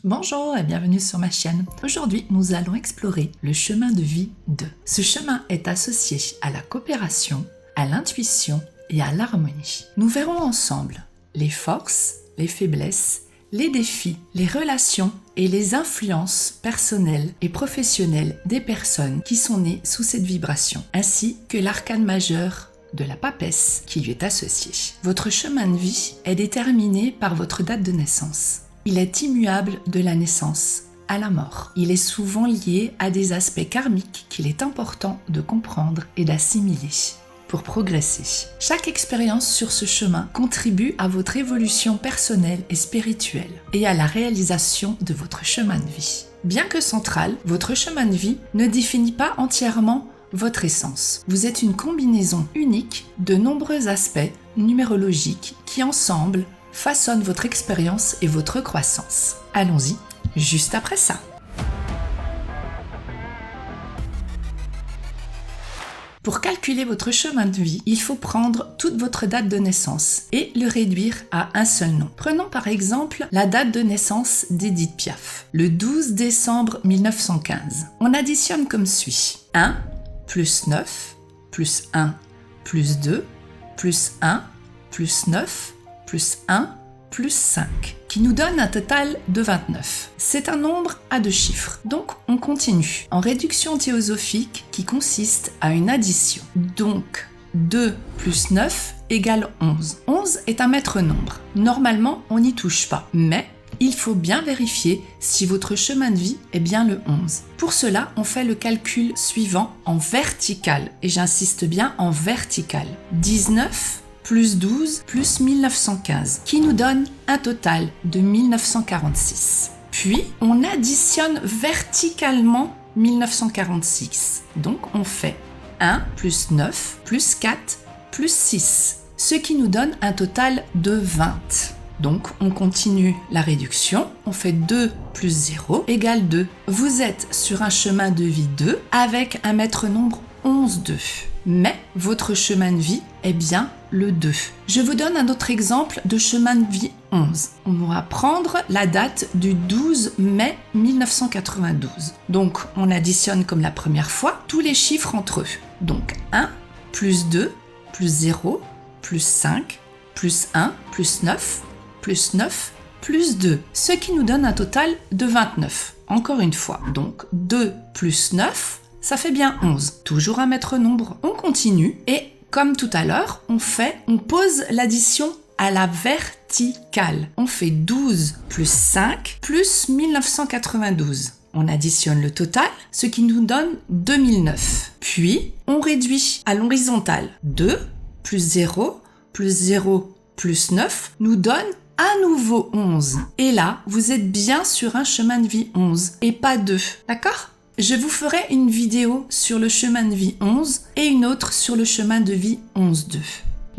Bonjour et bienvenue sur ma chaîne. Aujourd'hui, nous allons explorer le chemin de vie 2. Ce chemin est associé à la coopération, à l'intuition et à l'harmonie. Nous verrons ensemble les forces, les faiblesses, les défis, les relations et les influences personnelles et professionnelles des personnes qui sont nées sous cette vibration, ainsi que l'arcane majeur de la papesse qui lui est associé. Votre chemin de vie est déterminé par votre date de naissance. Il est immuable de la naissance à la mort. Il est souvent lié à des aspects karmiques qu'il est important de comprendre et d'assimiler pour progresser. Chaque expérience sur ce chemin contribue à votre évolution personnelle et spirituelle et à la réalisation de votre chemin de vie. Bien que central, votre chemin de vie ne définit pas entièrement votre essence. Vous êtes une combinaison unique de nombreux aspects numérologiques qui ensemble façonnent votre expérience et votre croissance. Allons-y, juste après ça. Pour calculer votre chemin de vie, il faut prendre toute votre date de naissance et le réduire à un seul nom. Prenons par exemple la date de naissance d'Édith Piaf, le 12 décembre 1915. On additionne comme suit. 1 plus 9 plus 1 plus 2 plus 1 plus 9 plus 1 plus 5, qui nous donne un total de 29. C'est un nombre à deux chiffres, donc on continue en réduction théosophique qui consiste à une addition. Donc 2 plus 9 égale 11. 11 est un maître nombre. Normalement, on n'y touche pas, mais il faut bien vérifier si votre chemin de vie est bien le 11. Pour cela, on fait le calcul suivant en vertical, et j'insiste bien en vertical. 19 plus 12 plus 1915, qui nous donne un total de 1946. Puis, on additionne verticalement 1946. Donc, on fait 1 plus 9 plus 4 plus 6, ce qui nous donne un total de 20. Donc, on continue la réduction. On fait 2 plus 0 égale 2. Vous êtes sur un chemin de vie 2 avec un maître nombre 11-2. Mais votre chemin de vie est bien le 2. Je vous donne un autre exemple de chemin de vie 11. On va prendre la date du 12 mai 1992. Donc, on additionne comme la première fois tous les chiffres entre eux. Donc, 1 plus 2 plus 0 plus 5 plus 1 plus 9 plus 9 plus 2, ce qui nous donne un total de 29. Encore une fois, donc 2 plus 9, ça fait bien 11. Toujours un maître nombre. On continue et comme tout à l'heure, on pose l'addition à la verticale. On fait 12 plus 5 plus 1992. On additionne le total, ce qui nous donne 2009. Puis, on réduit à l'horizontale. 2 plus 0 plus 0 plus 9 nous donne à nouveau 11. Et là, vous êtes bien sur un chemin de vie 11 et pas 2. D'accord ? Je vous ferai une vidéo sur le chemin de vie 11 et une autre sur le chemin de vie 11-2.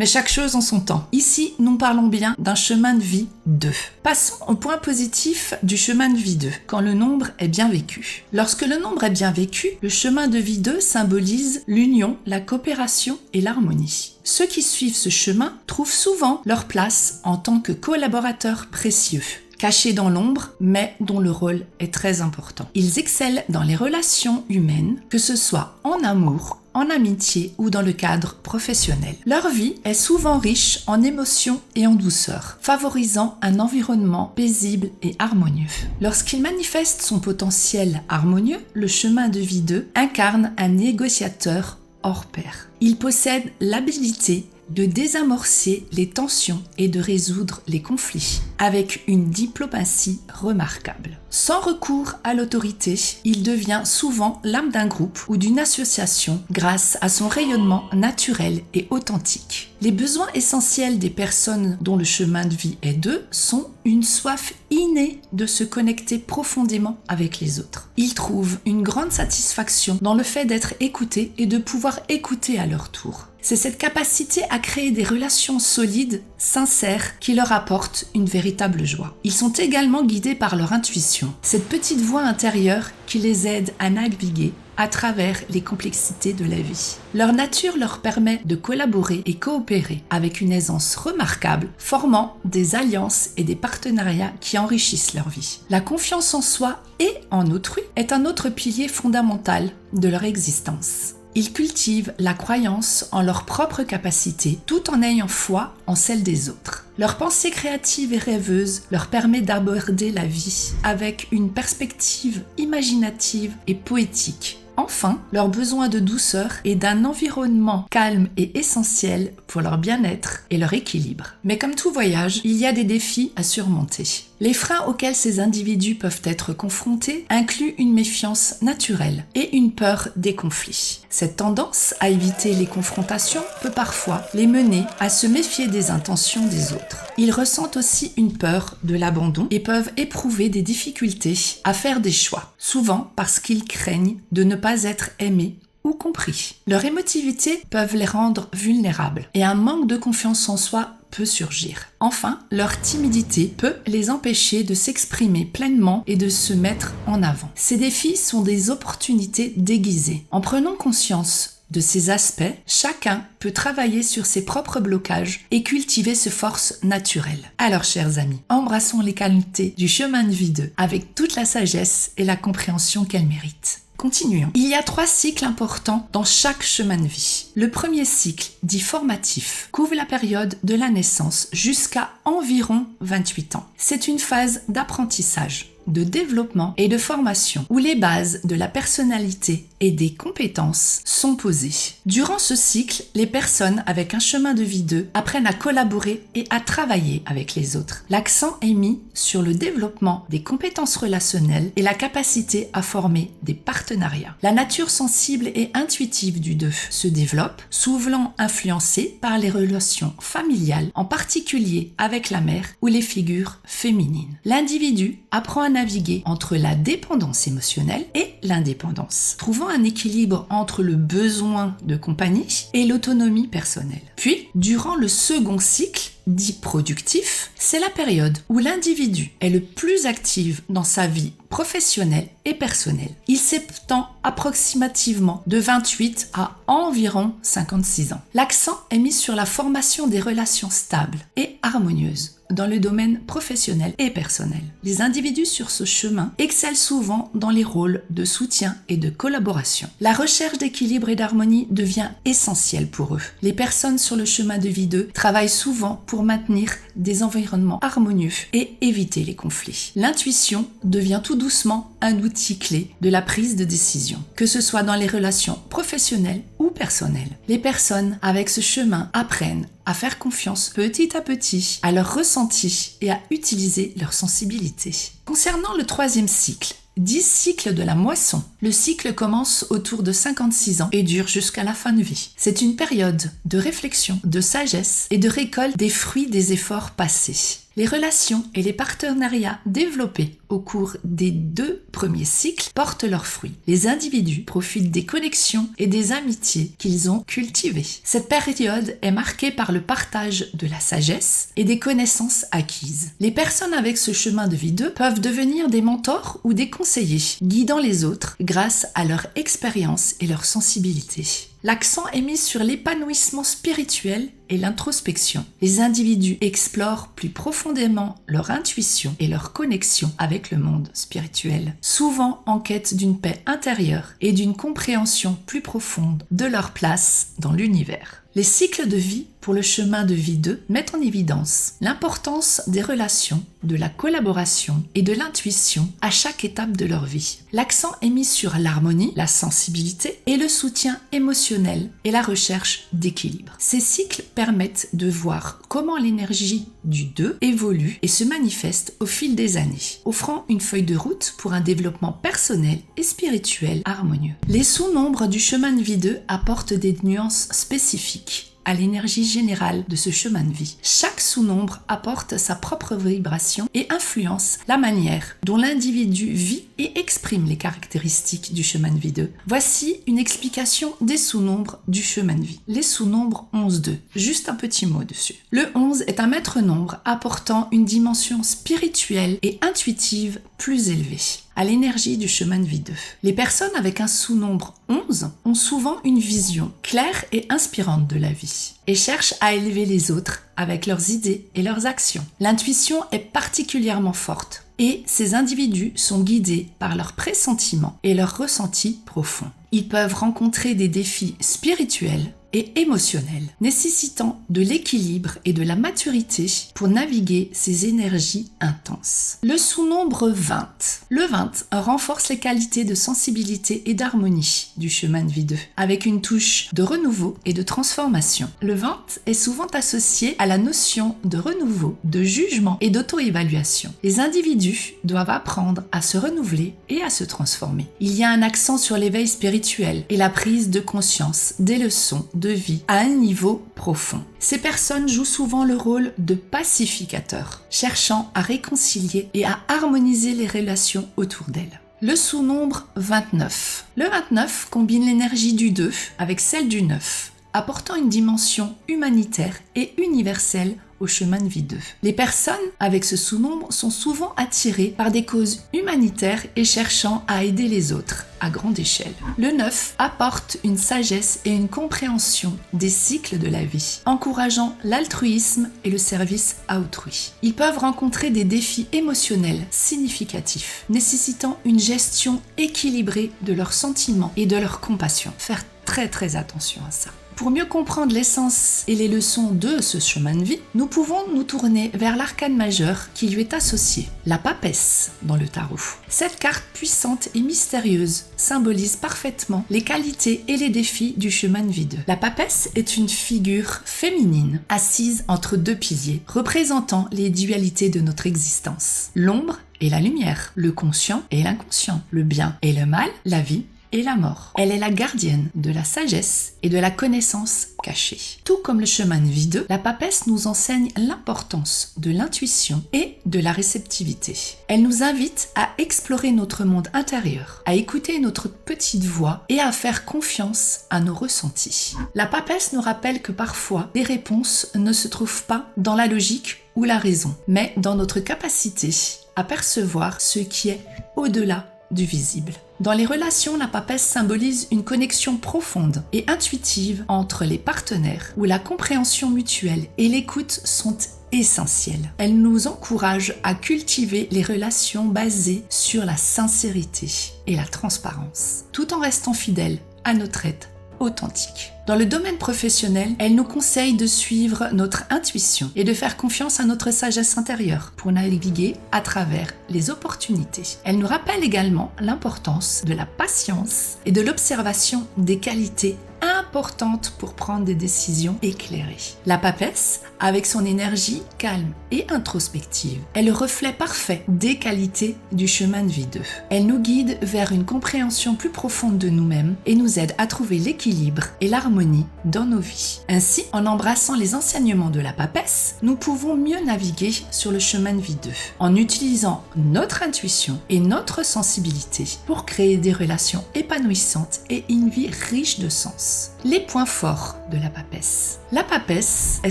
Mais chaque chose en son temps. Ici, nous parlons bien d'un chemin de vie 2. Passons au point positif du chemin de vie 2, quand le nombre est bien vécu. Lorsque le nombre est bien vécu, le chemin de vie 2 symbolise l'union, la coopération et l'harmonie. Ceux qui suivent ce chemin trouvent souvent leur place en tant que collaborateurs précieux, cachés dans l'ombre, mais dont le rôle est très important. Ils excellent dans les relations humaines, que ce soit en amour, en amitié ou dans le cadre professionnel. Leur vie est souvent riche en émotions et en douceur, favorisant un environnement paisible et harmonieux. Lorsqu'il manifeste son potentiel harmonieux, le chemin de vie 2 incarne un négociateur hors pair. Il possède l'habilité de désamorcer les tensions et de résoudre les conflits avec une diplomatie remarquable. Sans recours à l'autorité, il devient souvent l'âme d'un groupe ou d'une association grâce à son rayonnement naturel et authentique. Les besoins essentiels des personnes dont le chemin de vie est 2 sont une soif innée de se connecter profondément avec les autres. Ils trouvent une grande satisfaction dans le fait d'être écoutés et de pouvoir écouter à leur tour. C'est cette capacité à créer des relations solides, sincères, qui leur apporte une véritable joie. Ils sont également guidés par leur intuition, cette petite voix intérieure qui les aide à naviguer à travers les complexités de la vie. Leur nature leur permet de collaborer et coopérer avec une aisance remarquable, formant des alliances et des partenariats qui enrichissent leur vie. La confiance en soi et en autrui est un autre pilier fondamental de leur existence. Ils cultivent la croyance en leurs propres capacités tout en ayant foi en celle des autres. Leur pensée créative et rêveuse leur permet d'aborder la vie avec une perspective imaginative et poétique. Enfin, leur besoin de douceur et d'un environnement calme est essentiel pour leur bien-être et leur équilibre. Mais comme tout voyage, il y a des défis à surmonter. Les freins auxquels ces individus peuvent être confrontés incluent une méfiance naturelle et une peur des conflits. Cette tendance à éviter les confrontations peut parfois les mener à se méfier des intentions des autres. Ils ressentent aussi une peur de l'abandon et peuvent éprouver des difficultés à faire des choix, souvent parce qu'ils craignent de ne pas être aimés ou compris. Leur émotivité peut les rendre vulnérables et un manque de confiance en soi peut surgir. Enfin, leur timidité peut les empêcher de s'exprimer pleinement et de se mettre en avant. Ces défis sont des opportunités déguisées. En prenant conscience de ces aspects, chacun peut travailler sur ses propres blocages et cultiver ses forces naturelles. Alors, chers amis, embrassons les qualités du chemin de vie 2 avec toute la sagesse et la compréhension qu'elle mérite. Continuons. Il y a 3 cycles importants dans chaque chemin de vie. Le premier cycle, dit formatif, couvre la période de la naissance jusqu'à environ 28 ans. C'est une phase d'apprentissage, de développement et de formation où les bases de la personnalité et des compétences sont posées. Durant ce cycle, les personnes avec un chemin de vie 2 apprennent à collaborer et à travailler avec les autres. L'accent est mis sur le développement des compétences relationnelles et la capacité à former des partenariats. La nature sensible et intuitive du 2 se développe, souvent influencée par les relations familiales, en particulier avec la mère ou les figures féminines. L'individu apprend à naviguer entre la dépendance émotionnelle et l'indépendance, trouvant un équilibre entre le besoin de compagnie et l'autonomie personnelle. Puis, durant le second cycle, dit productif, c'est la période où l'individu est le plus actif dans sa vie professionnelle et personnelle. Il s'étend approximativement de 28 à environ 56 ans. L'accent est mis sur la formation des relations stables et harmonieuses dans le domaine professionnel et personnel. Les individus sur ce chemin excellent souvent dans les rôles de soutien et de collaboration. La recherche d'équilibre et d'harmonie devient essentielle pour eux. Les personnes sur le chemin de vie 2 travaillent souvent pour maintenir des environnements harmonieux et éviter les conflits. L'intuition devient tout doucement un outil clé de la prise de décision, que ce soit dans les relations professionnelles ou personnelles. Les personnes avec ce chemin apprennent à faire confiance petit à petit à leur ressenti et à utiliser leur sensibilité. Concernant le troisième cycle, dit cycle de la moisson, le cycle commence autour de 56 ans et dure jusqu'à la fin de vie. C'est une période de réflexion, de sagesse et de récolte des fruits des efforts passés. Les relations et les partenariats développés au cours des 2 premiers cycles portent leurs fruits. Les individus profitent des connexions et des amitiés qu'ils ont cultivées. Cette période est marquée par le partage de la sagesse et des connaissances acquises. Les personnes avec ce chemin de vie 2 peuvent devenir des mentors ou des conseillers, guidant les autres grâce à leur expérience et leur sensibilité. L'accent est mis sur l'épanouissement spirituel et l'introspection. Les individus explorent plus profondément leur intuition et leur connexion avec le monde spirituel, souvent en quête d'une paix intérieure et d'une compréhension plus profonde de leur place dans l'univers. Les cycles de vie pour le chemin de vie 2 mettent en évidence l'importance des relations, de la collaboration et de l'intuition à chaque étape de leur vie. L'accent est mis sur l'harmonie, la sensibilité et le soutien émotionnel et la recherche d'équilibre. Ces cycles permettent de voir comment l'énergie du 2 évolue et se manifeste au fil des années, offrant une feuille de route pour un développement personnel et spirituel harmonieux. Les sous-nombres du chemin de vie 2 apportent des nuances spécifiques à l'énergie générale de ce chemin de vie. Chaque sous-nombre apporte sa propre vibration et influence la manière dont l'individu vit et exprime les caractéristiques du chemin de vie 2. Voici une explication des sous-nombres du chemin de vie. Les sous-nombres 11-2, juste un petit mot dessus. Le 11 est un maître nombre apportant une dimension spirituelle et intuitive plus élevée à l'énergie du chemin de vie 2. Les personnes avec un sous-nombre 11 ont souvent une vision claire et inspirante de la vie et cherchent à élever les autres avec leurs idées et leurs actions. L'intuition est particulièrement forte et ces individus sont guidés par leurs pressentiments et leurs ressentis profonds. Ils peuvent rencontrer des défis spirituels et émotionnels, nécessitant de l'équilibre et de la maturité pour naviguer ces énergies intenses. Le sous-nombre 20. Le 20 renforce les qualités de sensibilité et d'harmonie du chemin de vie 2, avec une touche de renouveau et de transformation. Le 20 est souvent associé à la notion de renouveau, de jugement et d'auto-évaluation. Les individus doivent apprendre à se renouveler et à se transformer. Il y a un accent sur l'éveil spirituel et la prise de conscience des leçons de vie à un niveau profond. Ces personnes jouent souvent le rôle de pacificateurs, cherchant à réconcilier et à harmoniser les relations autour d'elles. Le sous-nombre 29. Le 29 combine l'énergie du 2 avec celle du 9, apportant une dimension humanitaire et universelle au chemin de vie 2. Les personnes avec ce sous-nombre sont souvent attirées par des causes humanitaires et cherchant à aider les autres à grande échelle. Le 9 apporte une sagesse et une compréhension des cycles de la vie, encourageant l'altruisme et le service à autrui. Ils peuvent rencontrer des défis émotionnels significatifs, nécessitant une gestion équilibrée de leurs sentiments et de leur compassion. Faire très attention à ça. Pour mieux comprendre l'essence et les leçons de ce chemin de vie, nous pouvons nous tourner vers l'arcane majeur qui lui est associé, la papesse dans le tarot. Cette carte puissante et mystérieuse symbolise parfaitement les qualités et les défis du chemin de vie 2. La papesse est une figure féminine assise entre deux piliers, représentant les dualités de notre existence. L'ombre et la lumière, le conscient et l'inconscient, le bien et le mal, la vie et la mort. Elle est la gardienne de la sagesse et de la connaissance cachée. Tout comme le chemin de vie 2, la papesse nous enseigne l'importance de l'intuition et de la réceptivité. Elle nous invite à explorer notre monde intérieur, à écouter notre petite voix et à faire confiance à nos ressentis. La papesse nous rappelle que parfois, les réponses ne se trouvent pas dans la logique ou la raison, mais dans notre capacité à percevoir ce qui est au-delà du visible. Dans les relations, la papesse symbolise une connexion profonde et intuitive entre les partenaires, où la compréhension mutuelle et l'écoute sont essentielles. Elle nous encourage à cultiver les relations basées sur la sincérité et la transparence, tout en restant fidèles à notre être authentique. Dans le domaine professionnel, elle nous conseille de suivre notre intuition et de faire confiance à notre sagesse intérieure pour naviguer à travers les opportunités. Elle nous rappelle également l'importance de la patience et de l'observation des qualités importantes pour prendre des décisions éclairées. La papesse, avec son énergie calme et introspective, est le reflet parfait des qualités du chemin de vie 2. Elle nous guide vers une compréhension plus profonde de nous-mêmes et nous aide à trouver l'équilibre et l'harmonie dans nos vies. Ainsi, en embrassant les enseignements de la papesse, nous pouvons mieux naviguer sur le chemin de vie 2, en utilisant notre intuition et notre sensibilité pour créer des relations épanouissantes et une vie riche de sens. Les points forts de la papesse. La papesse est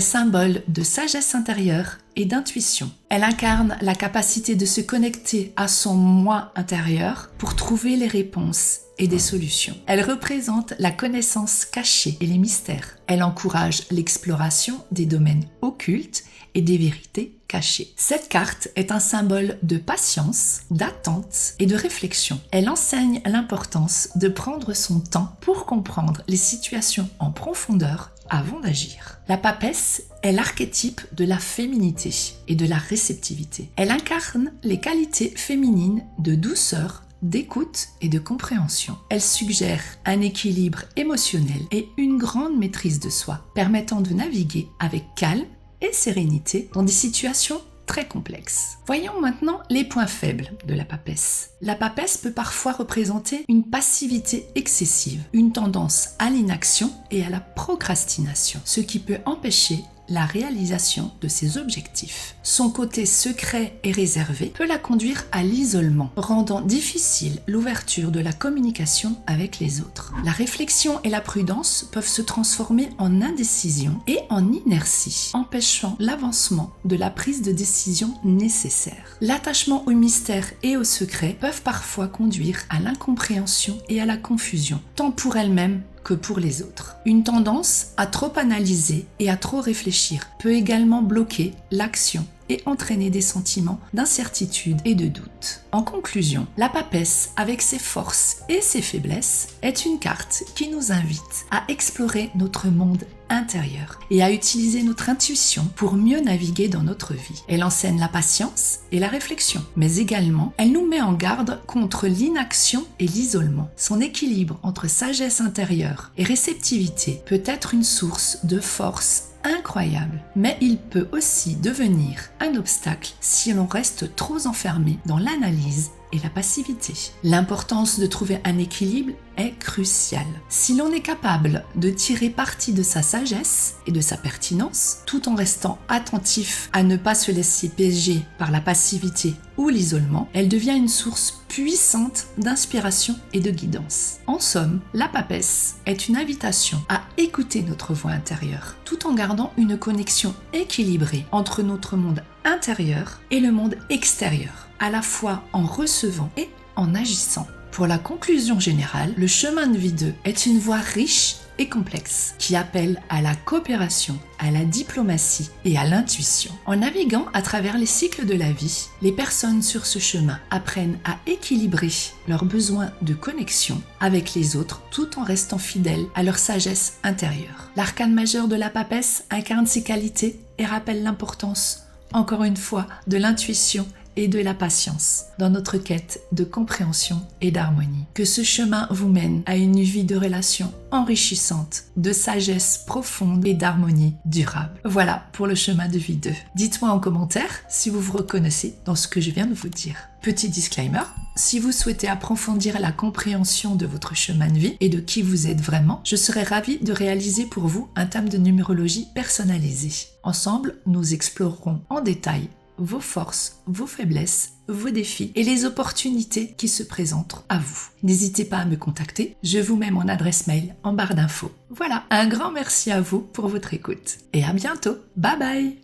symbole de sagesse intérieure et d'intuition. Elle incarne la capacité de se connecter à son moi intérieur pour trouver les réponses et des solutions. Elle représente la connaissance cachée et les mystères. Elle encourage l'exploration des domaines occultes et des vérités cachées. Cette carte est un symbole de patience, d'attente et de réflexion. Elle enseigne l'importance de prendre son temps pour comprendre les situations en profondeur avant d'agir. La papesse est l'archétype de la féminité et de la réceptivité. Elle incarne les qualités féminines de douceur, d'écoute et de compréhension. Elle suggère un équilibre émotionnel et une grande maîtrise de soi, permettant de naviguer avec calme et sérénité dans des situations très complexes. Voyons maintenant les points faibles de la papesse. La papesse peut parfois représenter une passivité excessive, une tendance à l'inaction et à la procrastination, ce qui peut empêcher la réalisation de ses objectifs. Son côté secret et réservé peut la conduire à l'isolement, rendant difficile l'ouverture de la communication avec les autres. La réflexion et la prudence peuvent se transformer en indécision et en inertie, empêchant l'avancement de la prise de décision nécessaire. L'attachement au mystère et au secret peuvent parfois conduire à l'incompréhension et à la confusion, tant pour elle-même que pour les autres. Une tendance à trop analyser et à trop réfléchir peut également bloquer l'action et entraîner des sentiments d'incertitude et de doute. En conclusion, la papesse, avec ses forces et ses faiblesses, est une carte qui nous invite à explorer notre monde intérieur et à utiliser notre intuition pour mieux naviguer dans notre vie. Elle enseigne la patience et la réflexion, mais également elle nous met en garde contre l'inaction et l'isolement. Son équilibre entre sagesse intérieure et réceptivité peut être une source de force incroyable, mais il peut aussi devenir un obstacle si l'on reste trop enfermé dans l'analyse et la passivité. L'importance de trouver un équilibre est cruciale. Si l'on est capable de tirer parti de sa sagesse et de sa pertinence, tout en restant attentif à ne pas se laisser piéger par la passivité ou l'isolement, elle devient une source puissante d'inspiration et de guidance. En somme, la papesse est une invitation à écouter notre voix intérieure, tout en gardant une connexion équilibrée entre notre monde intérieur et le monde extérieur, à la fois en recevant et en agissant. Pour la conclusion générale, le chemin de vie 2 est une voie riche et complexe qui appelle à la coopération, à la diplomatie et à l'intuition. En naviguant à travers les cycles de la vie, les personnes sur ce chemin apprennent à équilibrer leurs besoins de connexion avec les autres tout en restant fidèles à leur sagesse intérieure. L'arcane majeur de la papesse incarne ces qualités et rappelle l'importance, encore une fois, de l'intuition et de la patience dans notre quête de compréhension et d'harmonie. Que ce chemin vous mène à une vie de relations enrichissante, de sagesse profonde et d'harmonie durable. Voilà pour le chemin de vie 2. Dites-moi en commentaire si vous vous reconnaissez dans ce que je viens de vous dire. Petit disclaimer, si vous souhaitez approfondir la compréhension de votre chemin de vie et de qui vous êtes vraiment, je serai ravie de réaliser pour vous un thème de numérologie personnalisé. Ensemble, nous explorerons en détail vos forces, vos faiblesses, vos défis et les opportunités qui se présentent à vous. N'hésitez pas à me contacter, je vous mets mon adresse mail en barre d'infos. Voilà, un grand merci à vous pour votre écoute et à bientôt. Bye bye!